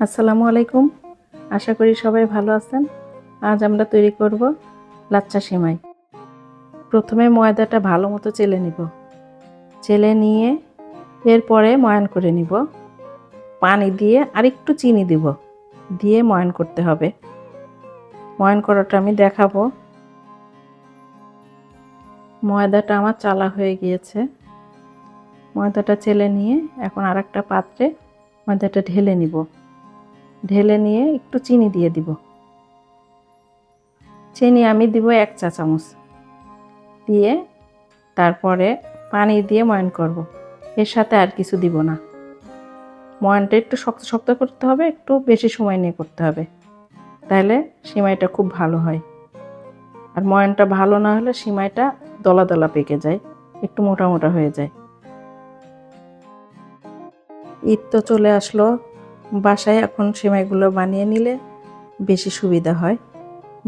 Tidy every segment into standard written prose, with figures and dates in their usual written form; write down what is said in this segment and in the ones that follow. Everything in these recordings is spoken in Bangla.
আসসালামু আলাইকুম। আশা করি সবাই ভালো আছেন। আজ আমরা তৈরি করব লাচ্ছা সেমাই। প্রথমে ময়দাটা ভালো মতো চেলে নিব। চেলে নিয়ে এরপরে ময়ান করে নিব। পানি দিয়ে আরেকটু চিনি দিব, দিয়ে ময়ান করতে হবে। ময়ান করাটা আমি দেখাবো। ময়দাটা আমার চালা হয়ে গিয়েছে। ময়দাটা চেলে নিয়ে এখন আরেকটা পাত্রে ময়দাটা ঢেলে নিব। ঢেলে নিয়ে একটু চিনি দিয়ে দিব। চিনি আমি দিব 1 চা চামচ, দিয়ে তারপরে পানি দিয়ে ময়ান করব। এর সাথে আর কিছু দিব না। ময়ানটা একটু শক্ত শক্ত করতে হবে, একটু বেশি সময় নিয়ে করতে হবে, তাহলে সিমাইটা খুব ভালো হয়। আর ময়ানটা ভালো না হলে সিমাইটা দলা দলা পেকে যায়, একটু মোটা মোটা হয়ে যায়। ঈদ তো চলে আসলো, বাসায় এখন সিমাইগুলো বানিয়ে নিলে বেশি সুবিধা হয়।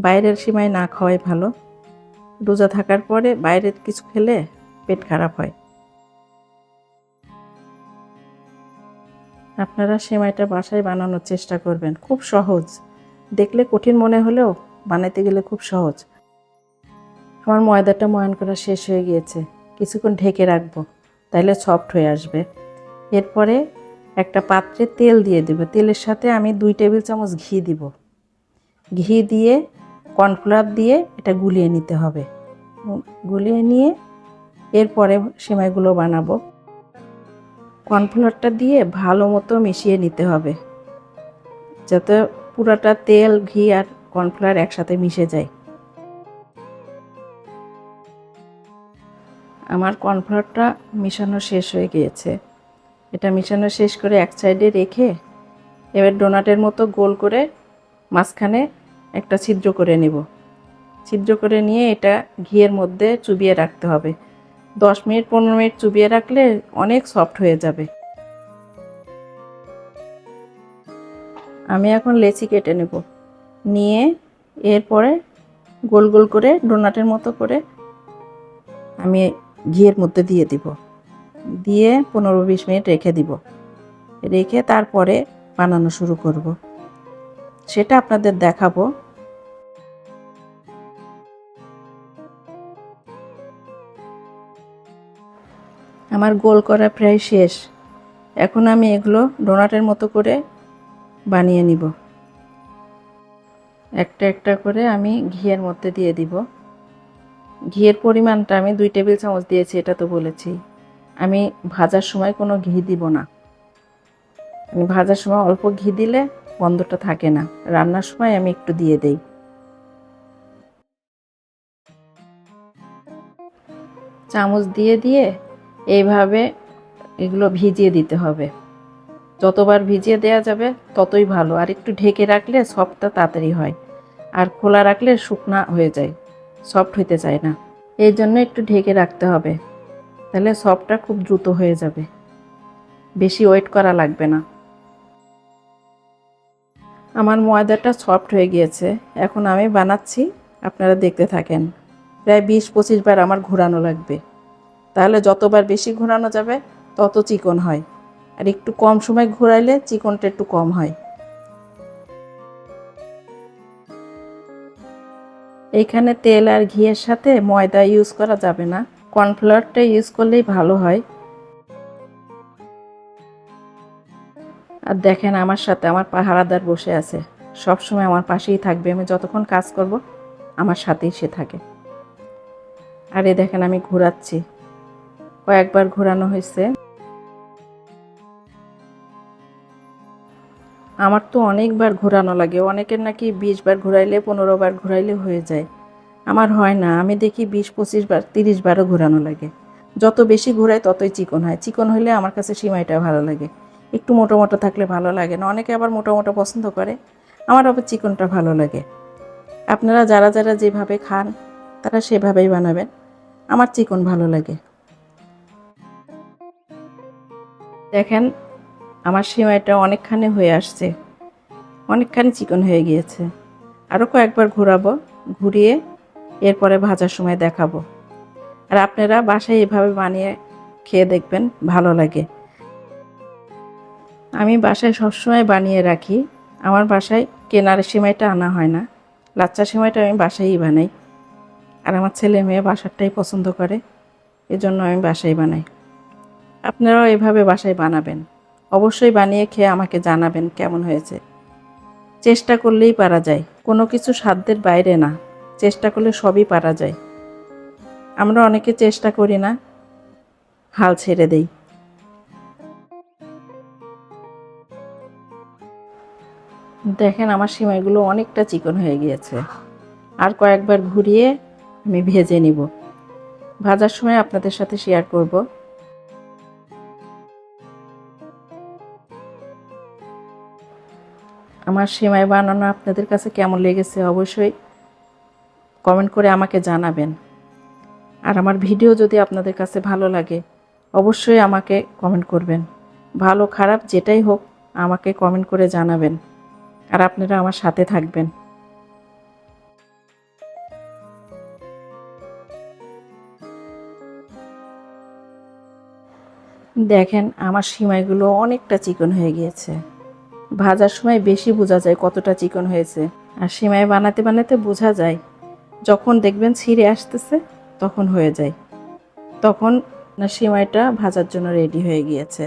বাইরের সিমাই না খাওয়াই ভালো। রোজা থাকার পরে বাইরের কিছু খেলে পেট খারাপ হয়। আপনারা সেমাইটা বাসায় বানানোর চেষ্টা করবেন, খুব সহজ। দেখলে কঠিন মনে হলেও বানাইতে গেলে খুব সহজ। আমার ময়দাটা ময়ান করা শেষ হয়ে গিয়েছে, কিছুক্ষণ ঢেকে রাখবো, তাহলে সফট হয়ে আসবে। এরপরে একটা পাত্রে তেল দিয়ে দেব। তেলের সাথে আমি 2 টেবিল চামচ ঘি দিব। ঘি দিয়ে কর্নফ্লাওয়ার দিয়ে এটা গুলিয়ে নিতে হবে। গুলিয়ে নিয়ে এরপরে সেমাইগুলো বানাবো। কর্নফ্লাওয়ারটা দিয়ে ভালো মতো মিশিয়ে নিতে হবে, যাতে পুরাটা তেল, ঘি আর কর্নফ্লাওয়ার একসাথে মিশে যায়। আমার কর্নফ্লাওয়ারটা মিশানো শেষ হয়ে গিয়েছে। এটা মিশানো শেষ করে এক সাইডে রেখে এবার ডোনাটের মতো গোল করে মাঝখানে একটা ছিদ্র করে নেব। ছিদ্র করে নিয়ে এটা ঘিয়ের মধ্যে চুবিয়ে রাখতে হবে। 10 মিনিট 15 মিনিট চুবিয়ে রাখলে অনেক সফট হয়ে যাবে। আমি এখন লেচি কেটে নেব, নিয়ে এরপরে গোল গোল করে ডোনাটের মতো করে আমি ঘিয়ের মধ্যে দিয়ে দিব। দিয়ে 15-20 মিনিট রেখে দিব। রেখে তারপরে বানানো শুরু করব, সেটা আপনাদের দেখাবো। আমার গোল করা প্রায় শেষ। এখন আমি এগুলো ডোনাটের মতো করে বানিয়ে নিব। একটা একটা করে আমি ঘিয়ের মধ্যে দিয়ে দিব। ঘিয়ের পরিমাণটা আমি 2 টেবিল চামচ দিয়েছি, এটা তো বলেছি। আমি ভাজার সময় কোনো ঘি দিব না। আমি ভাজার সময় অল্প ঘি দিলে গন্ধটা থাকে না, রান্নার সময় আমি একটু দিয়ে দেই। চামচ দিয়ে দিয়ে এইভাবে এগুলো ভিজিয়ে দিতে হবে। যতবার ভিজিয়ে দেওয়া যাবে ততই ভালো। আর একটু ঢেকে রাখলে সফটটা তাড়াতাড়ি হয়, আর খোলা রাখলে শুকনা হয়ে যায়, সফট হইতে চায় না। এই জন্য একটু ঢেকে রাখতে হবে, তাহলে সফটটা খুব দ্রুত হয়ে যাবে, বেশি ওয়েট করা লাগবে না। আমার ময়দাটা সফট হয়ে গিয়েছে, এখন আমি বানাচ্ছি, আপনারা দেখতে থাকেন। প্রায় 20-25 বার আমার ঘোরানো লাগবে, তাহলে যতবার বেশি ঘোরানো যাবে তত চিকন হয়। আর একটু কম সময় ঘোরাইলে চিকনটা একটু কম হয়। এইখানে তেল আর ঘিয়ের সাথে ময়দা ইউজ করা যাবে না, কর্নফ্লাওয়ারটা ইউজ করলেই ভালো হয়। আর দেখেন আমার সাথে আমার পাহারাদার বসে আছে, সব সময় আমার পাশেই থাকবে। আমি যতক্ষণ কাজ করব আমার সাথেই সে থাকে। আর এই দেখেন আমি ঘোরাচ্ছি, কয়েকবার ঘোরানো হয়েছে। আমার তো অনেকবার ঘোরানো লাগে, অনেকের নাকি 20 বার ঘোরাইলে 15 বার ঘোরাইলে হয়ে যায়। আমার হয় না, আমি দেখি 20-25 বার 30 বারও ঘোরানো লাগে। যত বেশি ঘোরাই ততই চিকন হয়। চিকন হলে আমার কাছে সিমাইটা ভালো লাগে, একটু মোটা মোটা থাকলে ভালো লাগে না। অনেকে আবার মোটা মোটা পছন্দ করে, আমার আবার চিকনটা ভালো লাগে। আপনারা যারা যারা যেভাবে খান তারা সেভাবেই বানাবেন, আমার চিকন ভালো লাগে। দেখেন আমার সিমাইটা অনেকখানি হয়ে আসছে, অনেকখানি চিকন হয়ে গিয়েছে। আরও কয়েকবার ঘোরাবো, ঘুরিয়ে এরপরে ভাজার সময় দেখাবো। আর আপনারা বাসায় এভাবে বানিয়ে খেয়ে দেখবেন, ভালো লাগে। আমি বাসায় সবসময় বানিয়ে রাখি। আমার বাসায় কেনার সিমাইটা আনা হয় না, লাচ্চা সিমাইটা আমি বাসায়ই বানাই। আর আমার ছেলে মেয়ে বাসারটাই পছন্দ করে, এজন্য আমি বাসায় বানাই। আপনারাও এভাবে বাসায় বানাবেন, অবশ্যই বানিয়ে খেয়ে আমাকে জানাবেন কেমন হয়েছে। চেষ্টা করলেই পারা যায়, কোনো কিছু সাধ্যের বাইরে না, চেষ্টা করলে সবই পারা যায়। আমরা অনেকে চেষ্টা করি না, হাল ছেড়ে দেই। দেখেন আমার সিমাইগুলো অনেকটা চিকন হয়ে গিয়েছে। আর কয়েকবার ঘুরিয়ে আমি ভেজে নিব, ভাজার সময় আপনাদের সাথে শেয়ার করব। আমার সিমাই বানানো আপনাদের কাছে কেমন লেগেছে অবশ্যই কমেন্ট করে আমাকে জানাবেন। আর আমার ভিডিও যদি আপনাদের কাছে ভালো লাগে অবশ্যই আমাকে কমেন্ট করবেন, ভালো খারাপ যেটাই হোক আমাকে কমেন্ট করে জানাবেন। আর আপনারা আমার সাথে থাকবেন। দেখেন আমার সিমাইগুলো অনেকটা চিকন হয়ে গিয়েছে। ভাজার সময় বেশি বোঝা যায় কতটা চিকন হয়েছে। আর সিমাই বানাতে বানাতে বোঝা যায়, যখন দেখবেন ছিঁড়ে আসতেছে তখন হয়ে যায়, তখন সিমাইটা ভাজার জন্য রেডি হয়ে গিয়েছে।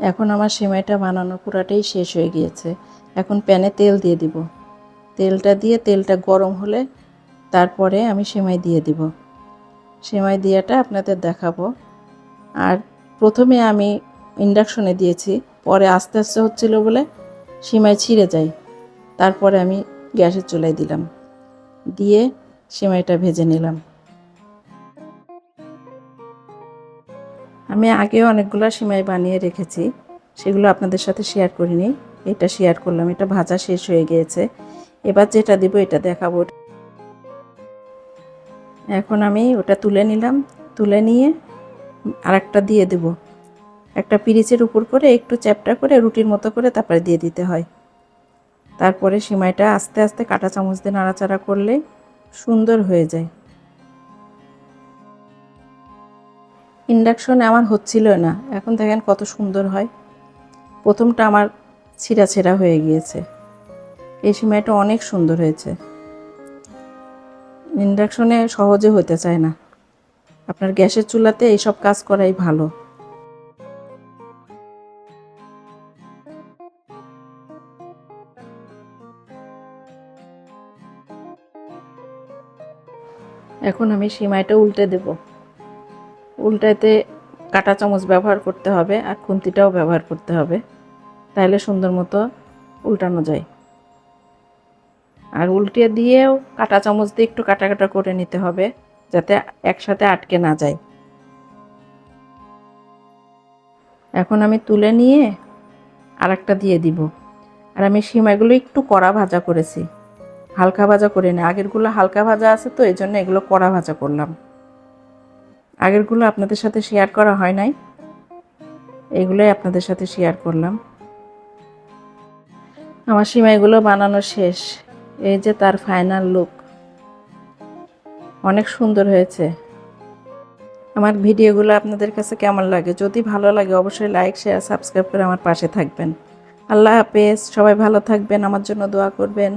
এখন আমার সিমাইটা বানানো পুরাটাই শেষ হয়ে গিয়েছে। এখন প্যানে তেল দিয়ে দিব, তেলটা গরম হলে তারপরে আমি সিমাই দিয়ে দিব। সিমাই দিয়াটা আপনাদের দেখাবো। আর প্রথমে আমি ইন্ডাকশনে দিয়েছি, পরে আস্তে আস্তে হচ্ছিল বলে সিমাই ছিঁড়ে যায়, তারপরে আমি গ্যাসের চুলায় দিলাম, দিয়ে সিমাইটা ভেজে নিলাম। আমি আগেও অনেকগুলো সিমাই বানিয়ে রেখেছি, সেগুলো আপনাদের সাথে শেয়ার করিনি, এটা শেয়ার করলাম। এটা ভাজা শেষ হয়ে গিয়েছে, এবার যেটা দিব এটা দেখাবো। এখন আমি ওটা তুলে নিলাম, তুলে নিয়ে আরেকটা দিয়ে দেব। একটা পিরিচের উপর করে একটু চ্যাপটা করে রুটির মতো করে তারপরে দিয়ে দিতে হয়। তারপরে সিমাইটা আস্তে আস্তে কাঁটা চামচ দিয়ে নাড়াচাড়া করলে সুন্দর হয়ে যায়। ইন্ডাকশনে আমার হচ্ছিল না, এখন দেখেন কত সুন্দর হয়। প্রথমটা আমার ছিঁড়া ছেঁড়া হয়ে গিয়েছে, এই সিমাইটা অনেক সুন্দর হয়েছে। ইন্ডাকশনে সহজে হতে চায় না, আপনার গ্যাসের চুলাতে এইসব কাজ করাই ভালো। এখন আমি সিমাইটা উল্টে দেব। উল্টাতে কাঁটা চামচ ব্যবহার করতে হবে আর খুন্তিটাও ব্যবহার করতে হবে, তাহলে সুন্দর মতো উল্টানো যায়। আর উল্টে দিয়েও কাঁটা চামচ দিয়ে একটু কাটা কাটা করে নিতে হবে, যাতে একসাথে আটকে না যায়। এখন আমি তুলে নিয়ে আরেকটা দিয়ে দিব। আর আমি সিমাইগুলো একটু কড়া ভাজা করেছি, হালকা ভাজা করে না। আগেরগুলো হালকা ভাজা আছে তো এই জন্য এগুলো কড়া ভাজা করলাম। আগেরগুলো আপনাদের সাথে শেয়ার করা হয় নাই, এগুলোই আপনাদের সাথে শেয়ার করলাম। আমার সিমাইগুলো বানানো শেষ, এই যে তার ফাইনাল লুক, অনেক সুন্দর হয়েছে। আমার ভিডিওগুলো আপনাদের কাছে কেমন লাগে, যদি ভালো লাগে অবশ্যই লাইক শেয়ার সাবস্ক্রাইব করে আমার পাশে থাকবেন। আল্লাহ হাফেজ, সবাই ভালো থাকবেন, আমার জন্য দোয়া করবেন।